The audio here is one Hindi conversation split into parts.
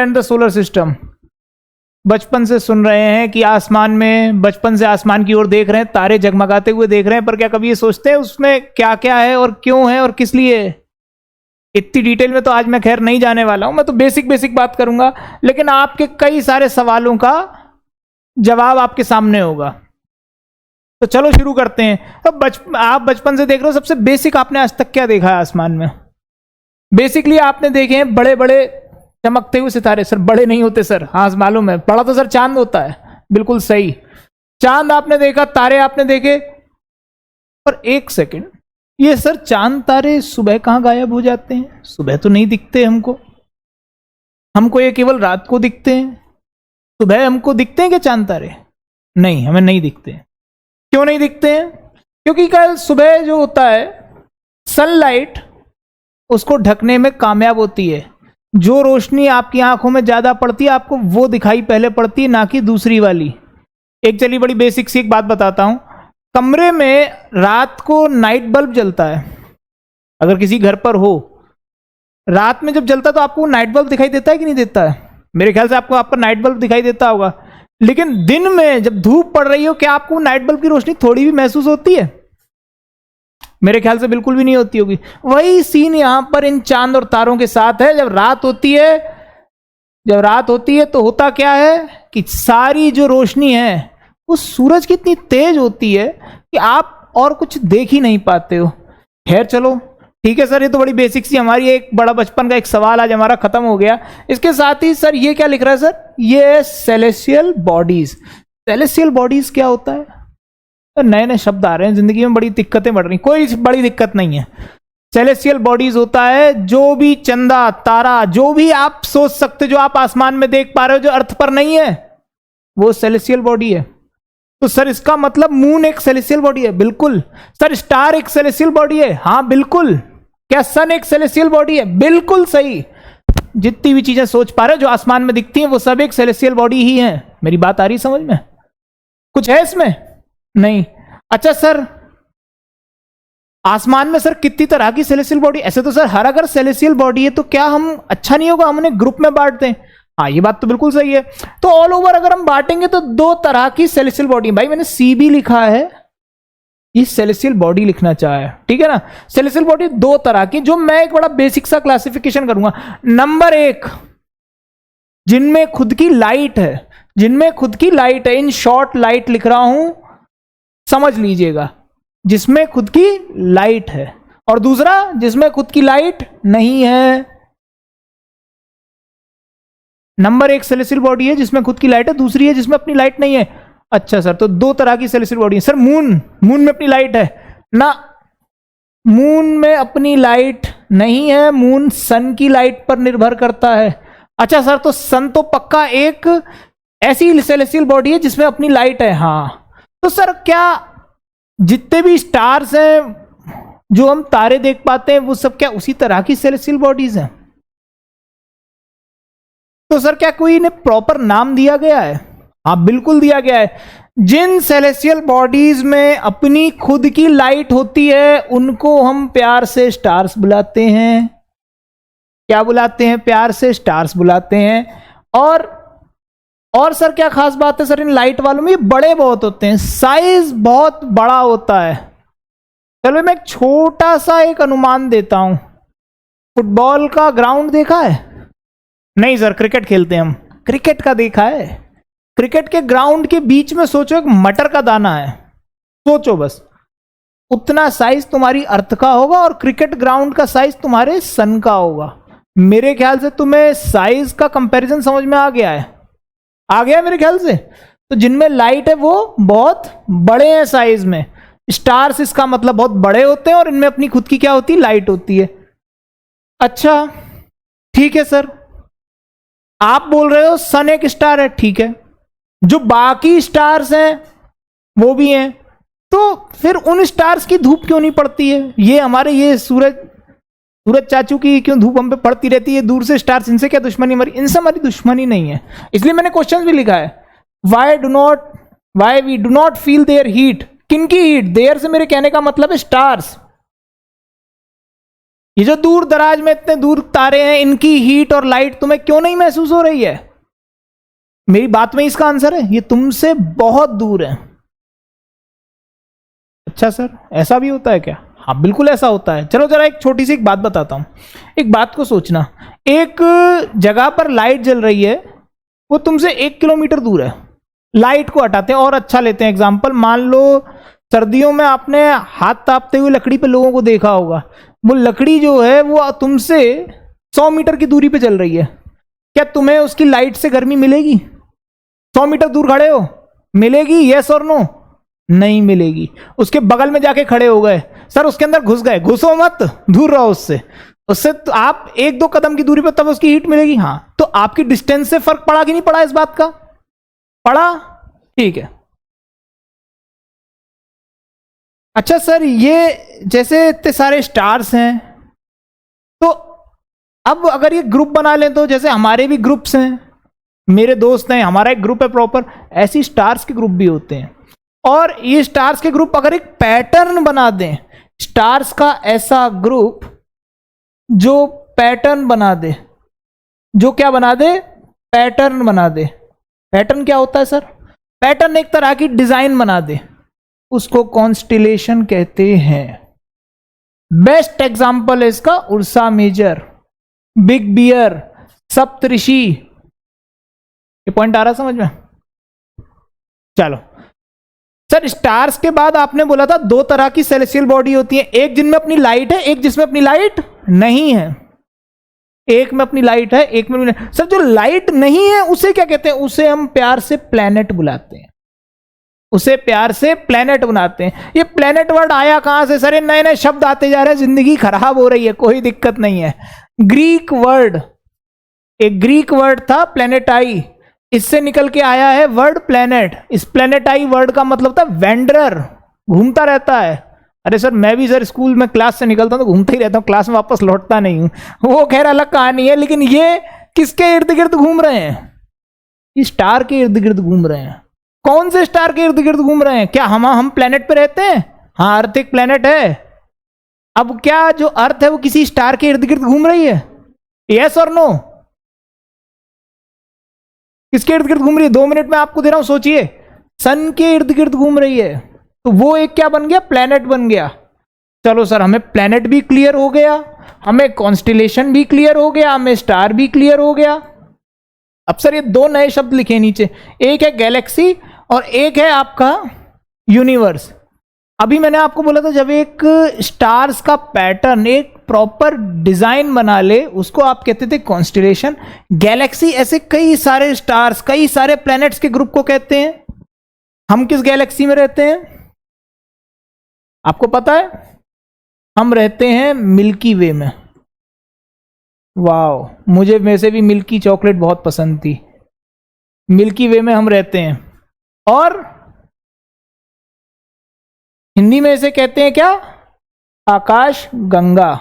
Understand the solar system. बचपन से सुन रहे हैं कि आसमान में, बचपन से आसमान की ओर देख रहे हैं, तारे जगमगाते हुए देख रहे हैं, पर क्या कभी ये सोचते हैं उसमें क्या क्या है और क्यों है और किस लिए है? इतनी डिटेल में तो आज मैं खैर नहीं जाने वाला हूं, मैं तो बेसिक बेसिक बात करूंगा, लेकिन आपके कई सारे सवालों का जवाब आपके सामने होगा। तो चलो शुरू करते हैं। अब आप बचपन से देख रहे हो, सबसे बेसिक आपने आज तक क्या देखा है आसमान में? बेसिकली आपने देखे हैं बड़े बड़े चमकते हुए सितारे। सर बड़े नहीं होते सर, हाँ मालूम है, बड़ा तो सर चांद होता है, बिल्कुल सही। चांद आपने देखा, तारे आपने देखे, पर एक सेकंड, ये सर चांद तारे सुबह कहां गायब हो जाते हैं? सुबह तो नहीं दिखते हमको, हमको ये केवल रात को दिखते हैं। सुबह हमको दिखते हैं क्या चांद तारे? नहीं, हमें नहीं दिखते। क्यों नहीं दिखते हैं? क्योंकि कल सुबह जो होता है सनलाइट उसको ढकने में कामयाब होती है। जो रोशनी आपकी आंखों में ज्यादा पड़ती है आपको वो दिखाई पहले पड़ती है, ना कि दूसरी वाली। एक चलिए बड़ी बेसिक सी एक बात बताता हूं। कमरे में रात को नाइट बल्ब जलता है, अगर किसी घर पर हो, रात में जब जलता है तो आपको नाइट बल्ब दिखाई देता है कि नहीं देता है? मेरे ख्याल से आपको आपका नाइट बल्ब दिखाई देता होगा। लेकिन दिन में जब धूप पड़ रही हो, क्या आपको नाइट बल्ब की रोशनी थोड़ी भी महसूस होती है? मेरे ख्याल से बिल्कुल भी नहीं होती होगी। वही सीन यहां पर इन चांद और तारों के साथ है। जब रात होती है तो होता क्या है कि सारी जो रोशनी है वो सूरज की इतनी तेज होती है कि आप और कुछ देख ही नहीं पाते हो। खैर चलो ठीक है सर, ये तो बड़ी बेसिक सी हमारी एक बड़ा बचपन का एक सवाल आज हमारा खत्म हो गया। इसके साथ ही सर ये क्या लिख रहा है सर? ये सेलेस्टियल बॉडीज। सेलेस्टियल बॉडीज क्या होता है? नए नए शब्द आ रहे हैं, जिंदगी में बड़ी दिक्कतें बढ़ रही। कोई बड़ी दिक्कत नहीं है। सेलेस्टियल बॉडीज होता है जो भी चंदा तारा, जो भी आप सोच सकते, जो आप आसमान में देख पा रहे हो जो अर्थ पर नहीं है, वो सेलेस्टियल बॉडी है। तो सर इसका मतलब मून एक सेलेस्टियल बॉडी है? बिल्कुल। सर स्टार एक सेलेस्टियल बॉडी है? हाँ बिल्कुल। क्या सन एक सेलेस्टियल बॉडी है? बिल्कुल सही। जितनी भी चीजें सोच पा रहे हो जो आसमान में दिखती हैं वो सब एक सेलेस्टियल बॉडी ही है। मेरी बात आ रही समझ में? कुछ है इसमें? नहीं। अच्छा सर, आसमान में सर कितनी तरह की सेलेस्टियल बॉडी? ऐसे तो सर हर अगर सेलेस्टियल बॉडी है तो क्या हम अच्छा नहीं होगा हम उन्हें ग्रुप में बांट दें? हाँ ये बात तो बिल्कुल सही है। तो ऑल ओवर अगर हम बांटेंगे तो दो तरह की सेलेस्टियल बॉडी। भाई मैंने सी भी लिखा है, ये सेलेस्टियल बॉडी लिखना चाहे, ठीक है ना? सेलेस्टियल बॉडी दो तरह की, जो मैं एक बड़ा बेसिक सा क्लासिफिकेशन करूंगा। नंबर एक, जिनमें खुद की लाइट है, जिनमें खुद की लाइट है, इन शॉर्ट लाइट लिख रहा हूं, समझ लीजिएगा, जिसमें खुद की लाइट है। और दूसरा जिसमें खुद की लाइट नहीं है। नंबर एक सेलेस्टियल बॉडी है जिसमें खुद की लाइट है, दूसरी है जिसमें अपनी लाइट नहीं है। अच्छा सर, तो दो तरह की सेलेस्टियल बॉडी है। सर मून में अपनी लाइट है ना? मून में अपनी लाइट नहीं है, मून सन की लाइट पर निर्भर करता है। अच्छा सर, तो सन तो पक्का एक ऐसी सेलेस्टियल बॉडी है जिसमें अपनी लाइट है। हाँ, तो सर क्या जितने भी स्टार्स हैं जो हम तारे देख पाते हैं वो सब क्या उसी तरह की सेलेस्टियल बॉडीज हैं? तो सर क्या कोई इन्हें प्रॉपर नाम दिया गया है? हाँ बिल्कुल दिया गया है। जिन सेलेस्टियल बॉडीज में अपनी खुद की लाइट होती है उनको हम प्यार से स्टार्स बुलाते हैं। क्या बुलाते हैं? प्यार से स्टार्स बुलाते हैं। और सर क्या खास बात है सर इन लाइट वालों में? ये बड़े बहुत होते हैं, साइज बहुत बड़ा होता है। चलो मैं एक छोटा सा एक अनुमान देता हूं। फुटबॉल का ग्राउंड देखा है? नहीं सर, क्रिकेट खेलते हैं हम। क्रिकेट का देखा है? क्रिकेट के ग्राउंड के बीच में सोचो एक मटर का दाना है, सोचो बस, उतना साइज तुम्हारी अर्थ का होगा और क्रिकेट ग्राउंड का साइज तुम्हारे सन का होगा। मेरे ख्याल से तुम्हें साइज का कंपैरिजन समझ में आ गया है? आ गया मेरे ख्याल से। तो जिनमें लाइट है वो बहुत बड़े हैं साइज में। स्टार्स इसका मतलब बहुत बड़े होते हैं और इनमें अपनी खुद की क्या होती है? लाइट होती है। अच्छा ठीक है सर, आप बोल रहे हो सन एक स्टार है, ठीक है, जो बाकी स्टार्स हैं वो भी हैं, तो फिर उन स्टार्स की धूप क्यों नहीं पड़ती है? ये हमारे ये सूरज चाचू की क्यों धूप हम पे पड़ती रहती है? दूर से स्टार्स, इनसे क्या दुश्मनी हमारी? इनसे हमारी दुश्मनी नहीं है। इसलिए मैंने क्वेश्चन भी लिखा है, why we do not feel their heat. किनकी हीट? देयर से मेरे कहने का मतलब है स्टार्स। ये जो दूर दराज में इतने दूर तारे हैं, इनकी हीट और लाइट तुम्हें क्यों नहीं महसूस हो रही है? मेरी बात में इसका आंसर है, ये तुमसे बहुत दूर है। अच्छा सर, ऐसा भी होता है क्या? हाँ बिल्कुल ऐसा होता है। चलो जरा एक छोटी सी एक बात बताता हूं। एक बात को सोचना, एक जगह पर लाइट जल रही है, वो तुमसे 1 किलोमीटर दूर है। लाइट को हटाते हैं और अच्छा लेते हैं एग्जाम्पल। मान लो सर्दियों में आपने हाथ तापते हुए लकड़ी पे लोगों को देखा होगा। वो लकड़ी जो है वो तुमसे 100 मीटर की दूरी पे चल रही है। क्या तुम्हें उसकी लाइट से गर्मी मिलेगी? 100 मीटर दूर खड़े हो, मिलेगी? यस और नो? नहीं मिलेगी। उसके बगल में जाके खड़े हो गए, सर उसके अंदर घुस गए, घुसो मत, दूर रहो उससे। उससे तो आप 1-2 कदम की दूरी पर, तब उसकी हीट मिलेगी। हाँ, तो आपकी डिस्टेंस से फर्क पड़ा कि नहीं पड़ा इस बात का? पड़ा, ठीक है। अच्छा सर, ये जैसे इतने सारे स्टार्स हैं, तो अब अगर ये ग्रुप बना लें तो जैसे हमारे भी ग्रुप्स हैं, मेरे दोस्त हैं, हमारा एक ग्रुप है प्रॉपर, ऐसी स्टार्स के ग्रुप भी होते हैं। और ये स्टार्स के ग्रुप अगर एक पैटर्न बना दें, स्टार्स का ऐसा ग्रुप जो पैटर्न बना दे, जो क्या बना दे? पैटर्न बना दे। पैटर्न क्या होता है सर? पैटर्न एक तरह की डिजाइन बना दे, उसको कॉन्स्टिलेशन कहते हैं। बेस्ट एग्जांपल है इसका उर्सा मेजर, बिग बियर, सप्तऋषि। ये पॉइंट आ रहा समझ में? चलो सर, स्टार्स के बाद आपने बोला था 2 तरह की सेलेस्टियल बॉडी होती है, एक जिनमें अपनी लाइट है, एक जिसमें अपनी लाइट नहीं है। एक में अपनी लाइट है, एक में नहीं। सर जो लाइट नहीं है उसे क्या कहते हैं? उसे हम प्यार से प्लैनेट बुलाते हैं, उसे प्यार से प्लैनेट बनाते हैं। ये प्लैनेट वर्ड आया कहां से सर? ये नए नए शब्द आते जा रहे हैं, जिंदगी खराब हो रही है, कोई दिक्कत नहीं है। ग्रीक वर्ड, एक ग्रीक वर्ड था प्लैनेटाई, इससे निकल के आया है वर्ड प्लैनेट। इस प्लैनेटाई वर्ड का मतलब था वेंडरर, घूमता रहता है। अरे सर मैं भी सर स्कूल में क्लास से निकलता हूं तो घूमता ही रहता हूं, क्लास में वापस लौटता नहीं हूं, वो खैर अलग कहानी है। लेकिन ये किसके इर्द गिर्द घूम रहे हैं? इस स्टार के इर्द गिर्द घूम रहे हैं। कौन से स्टार के इर्द गिर्द घूम रहे हैं? क्या हम प्लेनेट पे रहते हैं? हाँ, अर्थ एक प्लेनेट है। अब क्या जो अर्थ है वो किसी स्टार के इर्द गिर्द घूम रही है? यस और नो? किसके इर्द गिर्द घूम रही है? 2 मिनट में आपको दे रहा हूं, सोचिए। सन के इर्द गिर्द घूम रही है, तो वो एक क्या बन गया? प्लेनेट बन गया। चलो सर, हमें प्लेनेट भी क्लियर हो गया, हमें कॉन्स्टिलेशन भी क्लियर हो गया, हमें स्टार भी क्लियर हो गया। अब सर ये 2 नए शब्द लिखे नीचे, एक है गैलेक्सी और एक है आपका यूनिवर्स। अभी मैंने आपको बोला था जब एक स्टार्स का पैटर्न एक प्रॉपर डिजाइन बना ले, उसको आप कहते थे कॉन्स्टिलेशन। गैलेक्सी ऐसे कई सारे स्टार्स, कई सारे प्लैनेट्स के ग्रुप को कहते हैं। हम किस गैलेक्सी में रहते हैं आपको पता है? हम रहते हैं मिल्की वे में। वाओ, मुझे वैसे भी मिल्की चॉकलेट बहुत पसंद थी। मिल्की वे में हम रहते हैं, और हिंदी में इसे कहते हैं क्या? आकाश गंगा।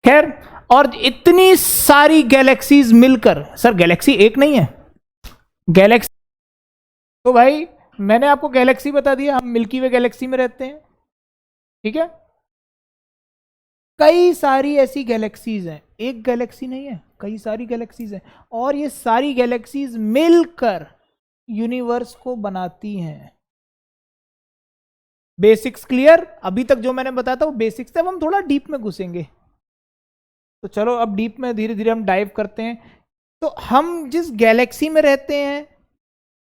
खैर, और इतनी सारी गैलेक्सीज मिलकर, सर गैलेक्सी एक नहीं है, गैलेक्सी तो भाई मैंने आपको गैलेक्सी बता दिया, हम मिल्की वे गैलेक्सी में रहते हैं, ठीक है। कई सारी ऐसी गैलेक्सीज हैं, एक गैलेक्सी नहीं है, कई सारी गैलेक्सीज हैं, और ये सारी गैलेक्सीज मिलकर यूनिवर्स को बनाती हैं। Basics clear? अभी तक जो मैंने बताया था वो बेसिक्स थे, अब हम थोड़ा डीप में घुसेंगे। तो चलो अब डीप में धीरे धीरे हम डाइव करते हैं। तो हम जिस गैलेक्सी में रहते हैं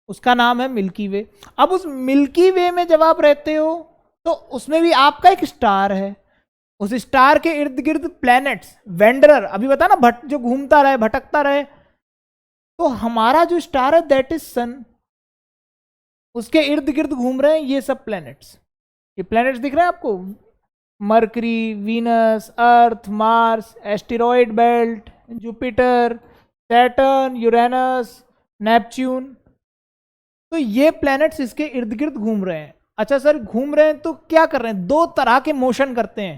उसका नाम है मिल्की वे। अब उस मिल्की वे में जब आप रहते हो तो उसमें भी आपका एक स्टार है, उस स्टार के इर्द गिर्द प्लैनेट्स, वेंडरर, अभी बता ना, जो घूमता रहे, भटकता रहे। तो हमारा जो स्टार है दैट इज सन, उसके इर्द गिर्द घूम रहे हैं ये सब प्लैनेट्स। ये प्लैनेट्स दिख रहे हैं आपको? Mercury, Venus, Earth, Mars, asteroid belt, Jupiter, Saturn, Uranus, Neptune. तो ये प्लैनेट्स इसके इर्द गिर्द घूम रहे हैं। अच्छा सर, घूम रहे हैं तो क्या कर रहे हैं? 2 तरह के मोशन करते हैं।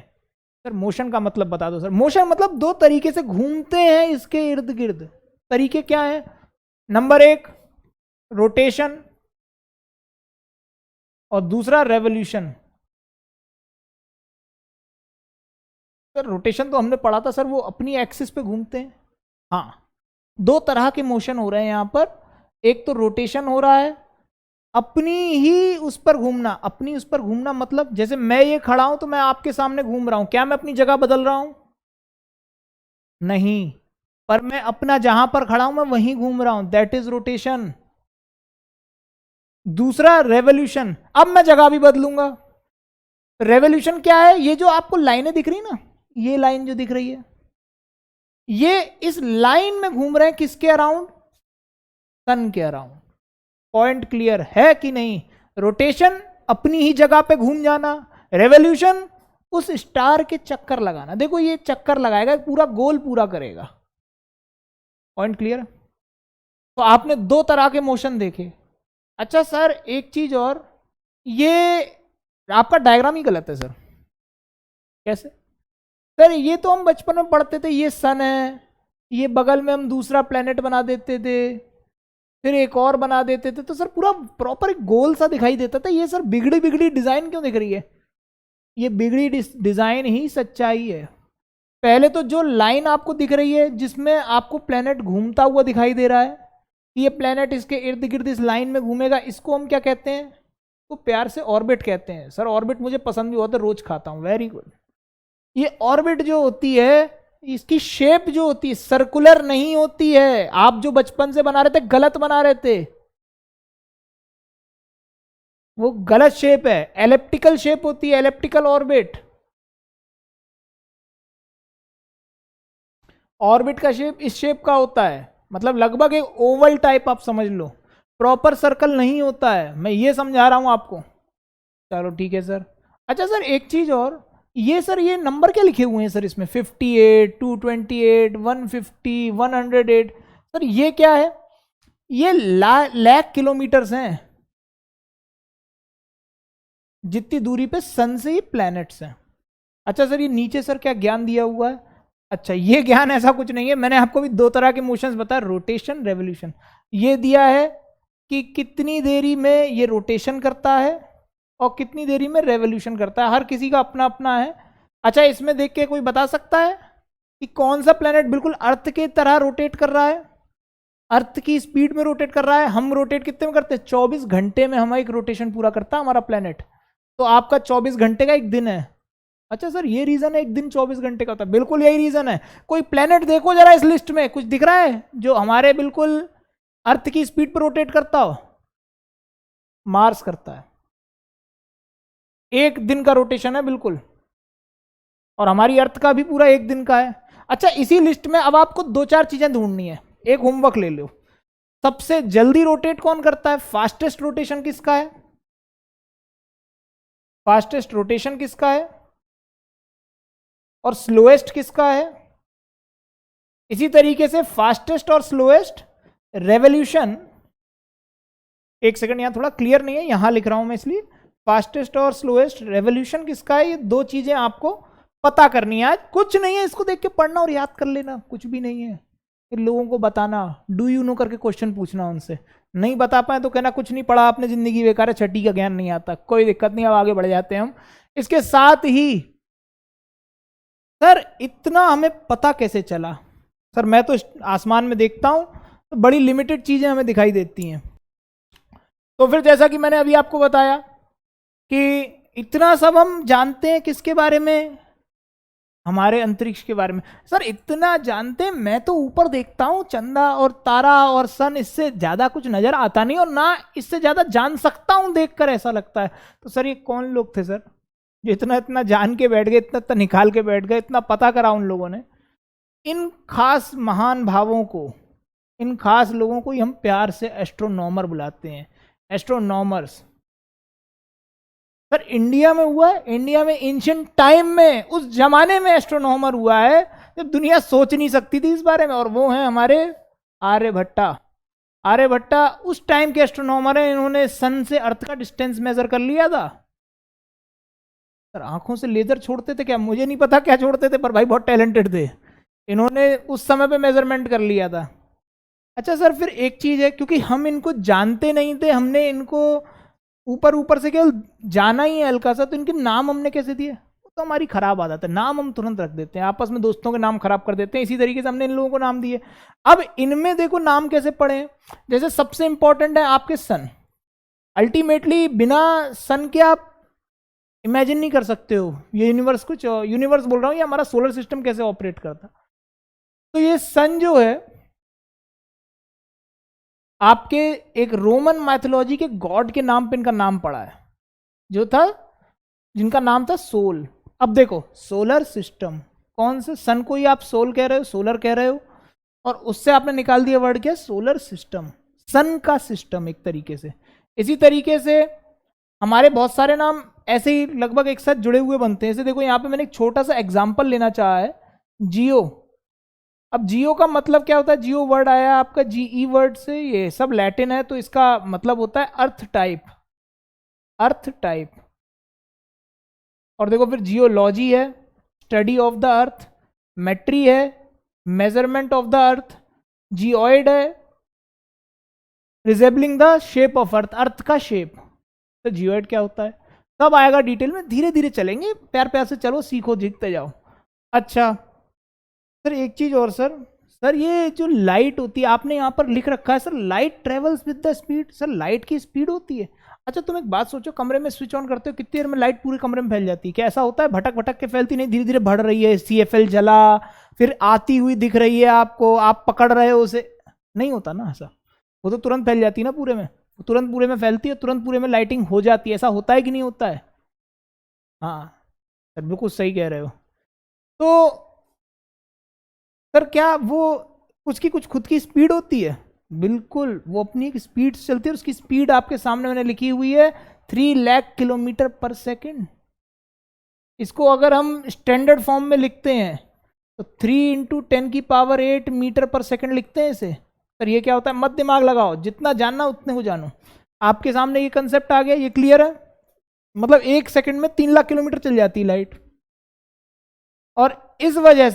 सर मोशन का मतलब बता दो सर। मोशन मतलब 2 तरीके से घूमते हैं इसके इर्द गिर्द। तरीके क्या है? नंबर 1 रोटेशन, और दूसरा रेवोल्यूशन। सर रोटेशन तो हमने पढ़ा था सर, वो अपनी एक्सिस पे घूमते हैं। हाँ, दो तरह के मोशन हो रहे हैं यहां पर। एक तो रोटेशन हो रहा है, अपनी ही उस पर घूमना। अपनी उस पर घूमना मतलब जैसे मैं ये खड़ा हूं तो मैं आपके सामने घूम रहा हूं, क्या मैं अपनी जगह बदल रहा हूं? नहीं, पर मैं अपना जहां पर खड़ा हूं मैं वहीं घूम रहा हूं, दैट इज रोटेशन। दूसरा रेवोल्यूशन, अब मैं जगह भी बदलूंगा। रेवोल्यूशन क्या है? ये जो आपको लाइनें दिख रही ना, ये लाइन जो दिख रही है, ये इस लाइन में घूम रहे हैं किसके अराउंड? सन के अराउंड। पॉइंट क्लियर है कि नहीं? रोटेशन अपनी ही जगह पे घूम जाना, रेवोल्यूशन उस स्टार के चक्कर लगाना। देखो ये चक्कर लगाएगा, पूरा गोल पूरा करेगा। Point clear? तो आपने दो तरह के मोशन देखे। अच्छा सर एक चीज और, ये आपका डायग्राम ही गलत है सर। कैसे सर? ये तो हम बचपन में पढ़ते थे, ये सन है, ये बगल में हम दूसरा प्लेनेट बना देते थे, फिर एक और बना देते थे, तो सर पूरा प्रॉपर एक गोल सा दिखाई देता था। ये सर बिगड़ी बिगड़ी डिजाइन क्यों दिख रही है? ये बिगड़ी डिजाइन ही सच्चाई है। पहले तो जो लाइन आपको दिख रही है जिसमें आपको प्लेनेट घूमता हुआ दिखाई दे रहा है, ये प्लेनेट इसके इर्द गिर्द इस लाइन में घूमेगा, इसको हम क्या कहते हैं? तो प्यार से ऑर्बिट कहते हैं। सर ऑर्बिट मुझे पसंद भी होता है, रोज खाता हूं, वेरी गुड। ये ऑर्बिट जो होती है, इसकी शेप जो होती है सर्कुलर नहीं होती है। आप जो बचपन से बना रहे थे गलत बना रहे थे, वो गलत शेप है, एलिप्टिकल शेप होती है, एलिप्टिकल ऑर्बिट। ऑर्बिट का शेप इस शेप का होता है, मतलब लगभग एक ओवल टाइप आप समझ लो, प्रॉपर सर्कल नहीं होता है। मैं ये समझा रहा हूं आपको। चलो ठीक है सर। अच्छा सर एक चीज और, ये सर ये नंबर क्या लिखे हुए हैं सर इसमें? 58, 228, 150, 108। सर ये क्या है? ये लाख किलोमीटर्स हैं जितनी दूरी पे सन से ये प्लैनेट्स हैं। अच्छा सर ये नीचे सर क्या ज्ञान दिया हुआ है? अच्छा ये ज्ञान ऐसा कुछ नहीं है, मैंने आपको भी दो तरह के मोशंस बताया, रोटेशन रेवोल्यूशन। ये दिया है कि कितनी देरी में ये रोटेशन करता है और कितनी देरी में रेवोल्यूशन करता है, हर किसी का अपना अपना है। अच्छा इसमें देख के कोई बता सकता है कि कौन सा प्लेनेट बिल्कुल अर्थ के तरह रोटेट कर रहा है, अर्थ की स्पीड में रोटेट कर रहा है? हम रोटेट कितने में करते हैं? 24 घंटे में हमारा एक रोटेशन पूरा करता है हमारा प्लेनेट। तो आपका 24 घंटे का एक दिन है। अच्छा सर ये रीजन है एक दिन 24 घंटे का होता है? बिल्कुल यही रीजन है। कोई प्लेनेट देखो जरा इस लिस्ट में, कुछ दिख रहा है जो हमारे बिल्कुल अर्थ की स्पीड पर रोटेट करता हो? मार्स करता है, एक दिन का रोटेशन है बिल्कुल, और हमारी अर्थ का भी पूरा एक दिन का है। अच्छा इसी लिस्ट में अब आपको दो चार चीजें ढूंढनी है, एक होमवर्क ले लो। सबसे जल्दी रोटेट कौन करता है? फास्टेस्ट रोटेशन किसका है? फास्टेस्ट रोटेशन किसका है? और स्लोएस्ट किसका है? इसी तरीके से फास्टेस्ट और स्लोएस्ट रेवोल्यूशन, एक सेकंड यहां थोड़ा क्लियर नहीं है, यहां लिख रहा हूं मैं इसलिए, फास्टेस्ट और स्लोएस्ट रेवोल्यूशन किसका है? ये दो चीजें आपको पता करनी है। आज कुछ नहीं है, इसको देख के पढ़ना और याद कर लेना, कुछ भी नहीं है। फिर लोगों को बताना, डू यू नो करके क्वेश्चन पूछना उनसे, नहीं बता पाए तो कहना कुछ नहीं पढ़ा आपने, जिंदगी बेकार है, छठी का ज्ञान नहीं आता। कोई दिक्कत नहीं, अब आगे बढ़ जाते हैं हम। इसके साथ ही सर इतना हमें पता कैसे चला? सर मैं तो आसमान में देखता हूं तो बड़ी लिमिटेड चीजें हमें दिखाई देती हैं। तो फिर जैसा कि मैंने अभी आपको बताया कि इतना सब हम जानते हैं किसके बारे में? हमारे अंतरिक्ष के बारे में। सर इतना जानते हैं, मैं तो ऊपर देखता हूं चंदा और तारा और सन, इससे ज्यादा कुछ नजर आता नहीं, और ना इससे ज्यादा जान सकता हूं देखकर, ऐसा लगता है। तो सर ये कौन लोग थे सर जो इतना इतना जान के बैठ गए, इतना इतना निकाल के बैठ गए, इतना पता करा उन लोगों ने? इन खास महान भावों को, इन खास लोगों को ही हम प्यार से एस्ट्रोनॉमर बुलाते हैं, एस्ट्रोनॉमर्स। सर इंडिया में हुआ है, इंडिया में एंशिएंट टाइम में, उस जमाने में एस्ट्रोनॉमर हुआ है जब दुनिया सोच नहीं सकती थी इस बारे में, और वो हैं हमारे आर्यभट्टा। आर्यभट्टा उस टाइम के एस्ट्रोनॉमर हैं, इन्होंने सन से अर्थ का डिस्टेंस मेजर कर लिया था। सर आंखों से लेजर छोड़ते थे क्या? मुझे नहीं पता क्या छोड़ते थे, पर भाई बहुत टैलेंटेड थे, इन्होंने उस समय पे मेजरमेंट कर लिया था। अच्छा सर फिर एक चीज है, क्योंकि हम इनको जानते नहीं थे, हमने इनको ऊपर ऊपर से केवल जाना ही है हल्का सा, तो इनके नाम हमने कैसे दिए? तो हमारी खराब आदत है, नाम हम तुरंत रख देते हैं, आपस में दोस्तों के नाम खराब कर देते हैं। इसी तरीके से हमने इन लोगों को नाम दिए। अब इनमें देखो नाम कैसे पड़े। जैसे सबसे इंपॉर्टेंट है आपके सन। अल्टीमेटली बिना सन के आप इमेजिन नहीं कर सकते हो ये यूनिवर्स, कुछ यूनिवर्स बोल रहा हूँ, ये हमारा सोलर सिस्टम कैसे ऑपरेट करता। तो ये सन जो है आपके एक रोमन माइथोलॉजी के गॉड के नाम पे इनका नाम पड़ा है, जो था, जिनका नाम था सोल। अब देखो सोलर सिस्टम, कौन से सन को ही आप सोल कह रहे हो, सोलर कह रहे हो, और उससे आपने निकाल दिया वर्ड क्या? सोलर सिस्टम, सन का सिस्टम एक तरीके से। इसी तरीके से हमारे बहुत सारे नाम ऐसे ही लगभग एक साथ जुड़े हुए बनते हैं। जैसे देखो यहाँ पे मैंने एक छोटा सा एग्जाम्पल लेना चाहा है, जियो। अब जियो का मतलब क्या होता है? जियो वर्ड आया आपका जीई वर्ड से, ये सब लैटिन है, तो इसका मतलब होता है अर्थ टाइप, अर्थ टाइप। और देखो फिर जियोलॉजी है, स्टडी ऑफ द अर्थ, मेट्री है, measurement of the earth, geoid है, रिजेबलिंग द शेप ऑफ अर्थ, अर्थ का शेप। तो जियोइड क्या होता है सब आएगा डिटेल में, धीरे धीरे चलेंगे, प्यार प्यार से चलो, सीखो, जीतते जाओ। अच्छा सर एक चीज और सर ये जो लाइट होती है आपने यहाँ पर लिख रखा है sir, light travels with the speed. Sir light की स्पीड होती है? अच्छा तुम एक बात सोचो, कमरे में स्विच ऑन करते हो, कितनी देर में लाइट पूरे कमरे में फैल जाती है? क्या ऐसा होता है भटक भटक के फैलती? नहीं, धीरे धीरे बढ़ रही है, CFL जला, फिर आती हुई दिख रही है आपको, आप पकड़ रहे हो उसे, नहीं होता ना ऐसा। वो तो तुरंत फैल जाती है ना पूरे में, तुरंत पूरे में फैलती है, तुरंत पूरे में लाइटिंग हो जाती है। ऐसा होता है कि नहीं होता है? हाँ सर बिल्कुल सही कह रहे हो। तो सर क्या वो उसकी कुछ खुद की स्पीड होती है? बिल्कुल, वो अपनी एक स्पीड से चलती है, उसकी स्पीड आपके सामने मैंने लिखी हुई है 3 लाख किलोमीटर पर सेकेंड। इसको अगर हम स्टैंडर्ड फॉर्म में लिखते हैं तो 3 × 10⁸ मीटर पर सेकेंड लिखते हैं इसे। सर ये क्या होता है? मत दिमाग लगाओ, जितना जानना उतने को जानो। आपके सामने ये कंसेप्ट आ गया, ये क्लियर है? मतलब 1 सेकंड में 3 लाख किलोमीटर चल जाती है लाइट। और इस वजह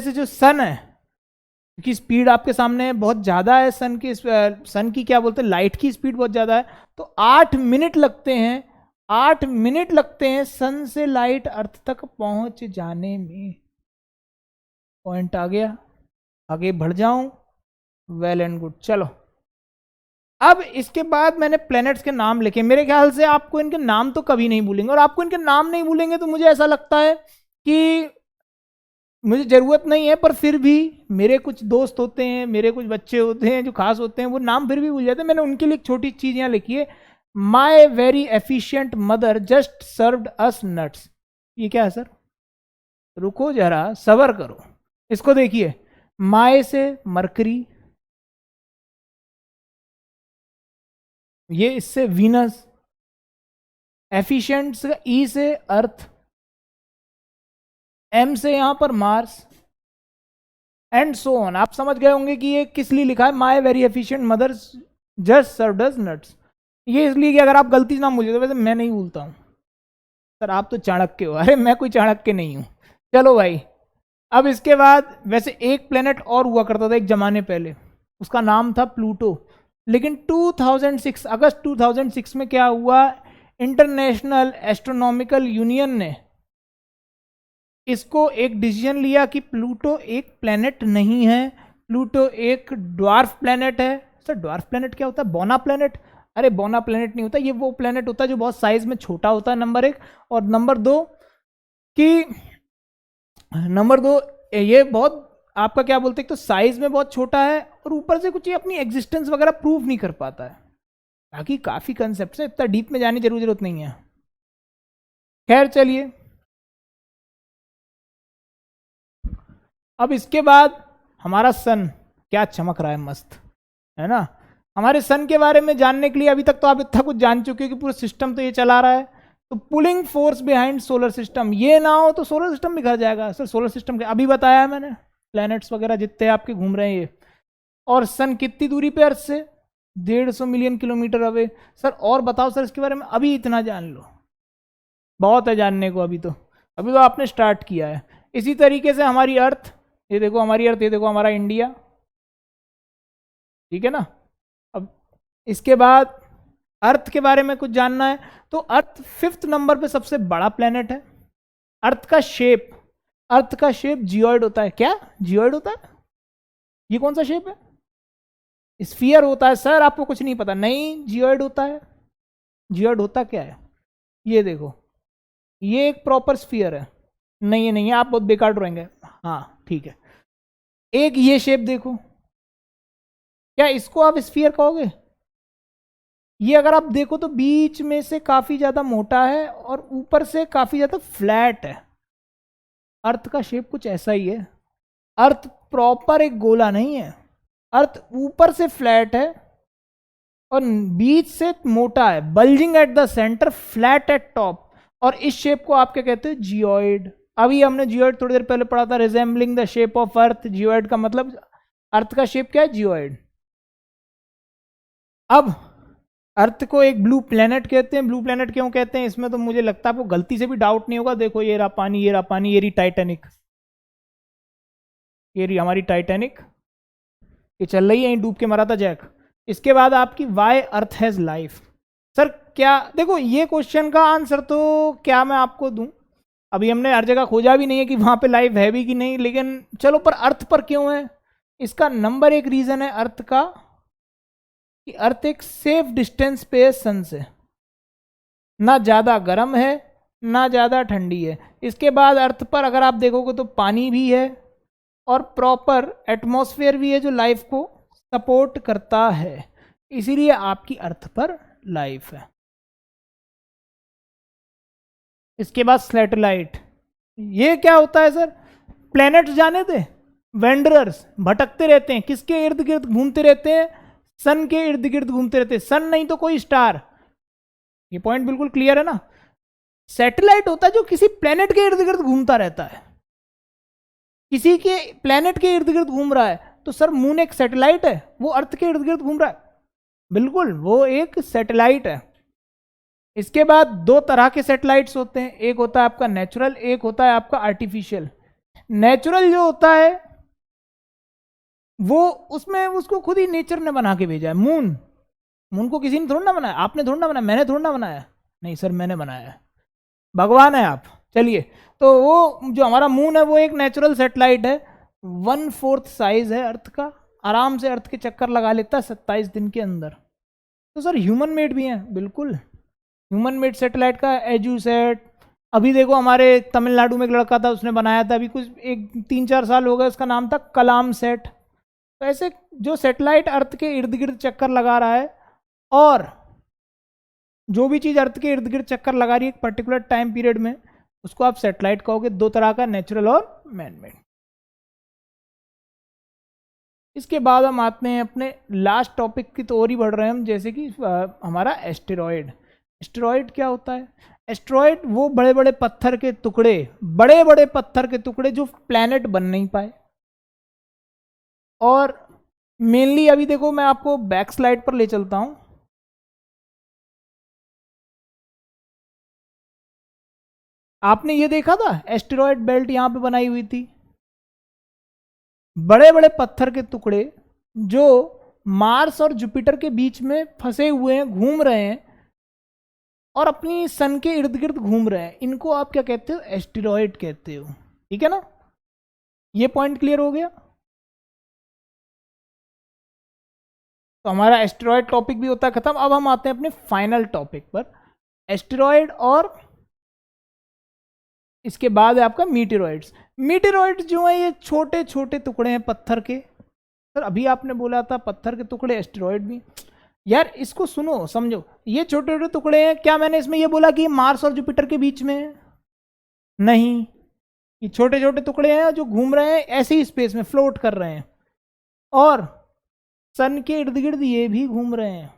से जो सन है, क्योंकि स्पीड आपके सामने बहुत ज़्यादा है, सन की क्या बोलते हैं, लाइट की स्पीड बहुत ज़्यादा है, तो 8 मिनट लगते हैं, 8 मिनट लगते हैं सन से लाइट अर्थ तक पहुंच जाने में। पॉइंट आ गया? आगे बढ़ जाऊं? Well and good. चलो अब इसके बाद मैंने प्लैनेट्स के नाम लिखे। मेरे ख्याल से आपको इनके नाम तो कभी नहीं भूलेंगे, और आपको इनके नाम नहीं भूलेंगे तो मुझे ऐसा लगता है कि मुझे ज़रूरत नहीं है, पर फिर भी मेरे कुछ दोस्त होते हैं, मेरे कुछ बच्चे होते हैं जो खास होते हैं, वो नाम फिर भी भूल जाते हैं। मैंने उनके लिए एक छोटी चीज़ यहाँ लिखी है, my very efficient mother just served us nuts. ये क्या है सर? रुको जरा, सबर करो, इसको देखिए। माए से मरकरी, ये इससे वीनस, एफिशिएंट से ई से अर्थ, एम से यहां पर मार्स, एंड सो ऑन। आप समझ गए होंगे कि ये किस लिए लिखा है, my very efficient mother just served us nuts. ये इसलिए कि अगर आप गलती से नाम भूल जाते, वैसे मैं नहीं भूलता हूं सर, आप तो चाणक्य हो। अरे मैं कोई चाणक्य नहीं हूं। चलो भाई, अब इसके बाद वैसे एक प्लेनेट और हुआ करता था एक जमाने पहले, उसका नाम था प्लूटो। लेकिन 2006 अगस्त 2006 में क्या हुआ, इंटरनेशनल एस्ट्रोनॉमिकल यूनियन ने इसको एक डिसीजन लिया कि प्लूटो एक प्लेनेट नहीं है, प्लूटो एक ड्वार्फ प्लेनेट है। सर ड्वार्फ प्लेनेट क्या होता है? बोना प्लेनेट? अरे बोना प्लेनेट नहीं होता, ये वो प्लेनेट होता है जो बहुत साइज में छोटा होता है, नंबर 1। और नंबर 2 कि ये बहुत आपका क्या बोलते हैं, तो साइज में बहुत छोटा है, और ऊपर से कुछ ये अपनी एग्जिस्टेंस वगैरह प्रूव नहीं कर पाता है। बाकी काफी कंसेप्ट है, इतना डीप में जाने की जरूरत नहीं है। खैर चलिए, अब इसके बाद हमारा सन क्या चमक रहा है, मस्त है ना। हमारे सन के बारे में जानने के लिए अभी तक तो आप इतना कुछ जान चुके हो कि पूरा सिस्टम तो ये चला रहा है। तो pulling force behind solar system, ये ना हो तो सोलर सिस्टम बिखर जाएगा। सर सोलर सिस्टम के अभी बताया है मैंने, प्लैनेट्स वगैरह जितने आपके घूम रहे हैं ये। और सन कितनी दूरी पे अर्थ से? 150 मिलियन किलोमीटर अवे। सर और बताओ सर इसके बारे में, अभी इतना जान लो, बहुत है जानने को। अभी तो आपने स्टार्ट किया है। इसी तरीके से हमारी अर्थ, ये देखो हमारी अर्थ, ये देखो हमारा इंडिया, ठीक है ना। अब इसके बाद अर्थ के बारे में कुछ जानना है तो अर्थ 5th नंबर पे सबसे बड़ा प्लेनेट है। अर्थ का शेप जियोइड होता है। क्या जियोइड होता है? ये कौन सा शेप है? स्फीयर होता है। सर आपको कुछ नहीं पता? नहीं, जियोइड होता है। जियोइड होता क्या है? ये देखो, ये एक प्रॉपर स्फीयर है। नहीं है, आप बहुत बेकार ड्राइंग है। हाँ ठीक है, एक ये शेप देखो, क्या इसको आप स्फीयर कहोगे? ये अगर आप देखो तो बीच में से काफी ज्यादा मोटा है और ऊपर से काफी ज्यादा फ्लैट है। अर्थ का शेप कुछ ऐसा ही है। अर्थ प्रॉपर एक गोला नहीं है। अर्थ ऊपर से फ्लैट है और बीच से मोटा है, bulging at the centre, flat eight top. और इस शेप को आप क्या कहते हो? जियोइड। अभी हमने जियोइड थोड़ी देर पहले पढ़ा था, resembling the shape of earth. Geoid का मतलब अर्थ का शेप क्या है? जियोइड। अब अर्थ को एक ब्लू प्लेनेट कहते हैं। ब्लू प्लेनेट क्यों कहते हैं? इसमें तो मुझे लगता है आपको गलती से भी डाउट नहीं होगा। देखो ये रहा पानी, ये रहा पानी, ये रही टाइटैनिक, ये रही हमारी टाइटैनिक, ये चल रही है, यहीं डूब के मरा था जैक। इसके बाद आपकी why earth has life. Sir क्या, देखो ये क्वेश्चन का आंसर तो क्या मैं आपको दूं, अभी हमने हर जगह खोजा भी नहीं है कि वहां पे लाइफ है भी कि नहीं, लेकिन चलो, पर अर्थ पर क्यों है? इसका नंबर 1 रीजन है अर्थ का कि अर्थ एक सेफ डिस्टेंस पे है सन से, ना ज़्यादा गर्म है ना ज़्यादा ठंडी है। इसके बाद अर्थ पर अगर आप देखोगे तो पानी भी है और प्रॉपर एटमॉस्फेयर भी है जो लाइफ को सपोर्ट करता है, इसीलिए आपकी अर्थ पर लाइफ है। इसके बाद सैटेलाइट, ये क्या होता है सर? प्लैनेट्स जाने थे, वेंडरर्स, भटकते रहते हैं, किसके इर्द गिर्द घूमते रहते हैं? सन के इर्द गिर्द घूमते रहते हैं। सन नहीं तो कोई स्टार। ये पॉइंट बिल्कुल क्लियर है ना? सैटेलाइट होता है जो किसी प्लेनेट के इर्द गिर्द घूमता रहता है, किसी के प्लेनेट के इर्द गिर्द घूम रहा है। तो सर मून एक सैटेलाइट है, वो अर्थ के इर्द गिर्द घूम रहा है, बिल्कुल वो एक सैटेलाइट है। इसके बाद 2 तरह के सैटेलाइट्स होते हैं, एक होता है आपका नेचुरल, एक होता है आपका आर्टिफिशियल। नेचुरल जो होता है वो, उसमें उसको खुद ही नेचर ने बना के भेजा है। मून को किसी ने थोड़ा ना बनाया, आपने थोड़ा ना बनाया, मैंने थोड़ा ना बनाया। नहीं सर मैंने बनाया है, भगवान है आप। चलिए, तो वो जो हमारा मून है वो एक नेचुरल सैटेलाइट है, 1/4 साइज है अर्थ का, आराम से अर्थ के चक्कर लगा लेता है 27 दिन के अंदर। तो सर ह्यूमन मेड भी है, बिल्कुल ह्यूमन मेड सैटेलाइट का एजुसेट। अभी देखो हमारे तमिलनाडु में एक लड़का था, उसने बनाया था, अभी कुछ 3-4 साल हो गए, उसका नाम था कलाम सेट। तो ऐसे जो सैटेलाइट अर्थ के इर्द गिर्द चक्कर लगा रहा है, और जो भी चीज़ अर्थ के इर्द गिर्द चक्कर लगा रही है एक पर्टिकुलर टाइम पीरियड में, उसको आप सैटेलाइट कहोगे। 2 तरह का, नेचुरल और मैनमेड। इसके बाद हम आते हैं अपने लास्ट टॉपिक की तो और ही बढ़ रहे हैं हम, जैसे कि हमारा एस्टेरॉयड। एस्टेरॉयड क्या होता है? एस्टेरॉयड वो बड़े बड़े पत्थर के टुकड़े, बड़े बड़े पत्थर के टुकड़े जो प्लैनेट बन नहीं पाए। और मेनली अभी देखो मैं आपको बैक स्लाइड पर ले चलता हूं। आपने ये देखा था एस्टेरॉयड बेल्ट यहां पे बनाई हुई थी, बड़े बड़े पत्थर के टुकड़े जो मार्स और जुपिटर के बीच में फंसे हुए हैं, घूम रहे हैं और अपनी सन के इर्द गिर्द घूम रहे हैं। इनको आप क्या कहते हो? एस्टेरॉयड कहते हो। ठीक है ना? ये पॉइंट क्लियर हो गया। तो हमारा एस्टेरॉयड टॉपिक भी होता है खत्म। अब हम आते हैं अपने फाइनल टॉपिक पर, एस्टेरॉयड, और इसके बाद है आपका मीटेरॉइड्स। मीटेरॉइड्स जो है ये छोटे छोटे टुकड़े हैं पत्थर के। सर अभी आपने बोला था पत्थर के टुकड़े, एस्टेरॉयड भी। यार इसको सुनो समझो, ये छोटे छोटे टुकड़े हैं। क्या मैंने इसमें ये बोला कि मार्स और जुपिटर के बीच में है? नहीं, ये छोटे छोटे टुकड़े हैं जो घूम रहे हैं ऐसे ही स्पेस में, फ्लोट कर रहे हैं, और सन के इर्द गिर्द ये भी घूम रहे हैं।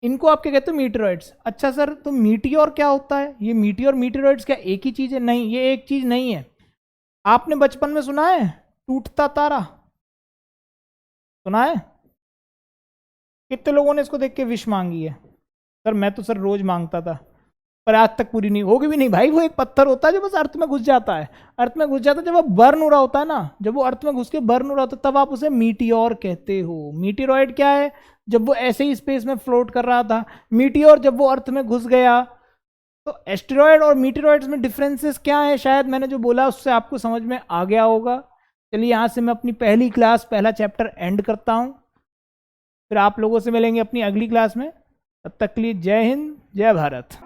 इनको आप क्या कहते हो? मीटेरॉइड्स। अच्छा सर तो मीटियोर क्या होता है? ये मीटियोर मीटेरॉइड्स क्या एक ही चीज है? नहीं, ये एक चीज नहीं है। आपने बचपन में सुना है टूटता तारा? सुना है? कितने लोगों ने इसको देख के विश मांगी है? सर मैं तो सर रोज मांगता था, पर आज तक पूरी नहीं होगी भी नहीं भाई। वो एक पत्थर होता है जो बस अर्थ में घुस जाता है। अर्थ में घुस जाता है जब वो बर्न हो रहा होता है ना, जब वो अर्थ में घुस के बर्न हो रहा होता है तब आप उसे मीटियोर कहते हो। मीटेरॉइड क्या है? जब वो ऐसे ही स्पेस में फ्लोट कर रहा था। मीटियोर जब वो अर्थ में घुस गया। तो एस्टेरॉयड और मीटियोरॉइड्स में डिफरेंसेस क्या है, शायद मैंने जो बोला उससे आपको समझ में आ गया होगा। चलिए यहाँ से मैं अपनी पहली क्लास, पहला चैप्टर एंड करता हूँ। फिर आप लोगों से मिलेंगे अपनी अगली क्लास में। तब तक के लिए जय हिंद, जय भारत।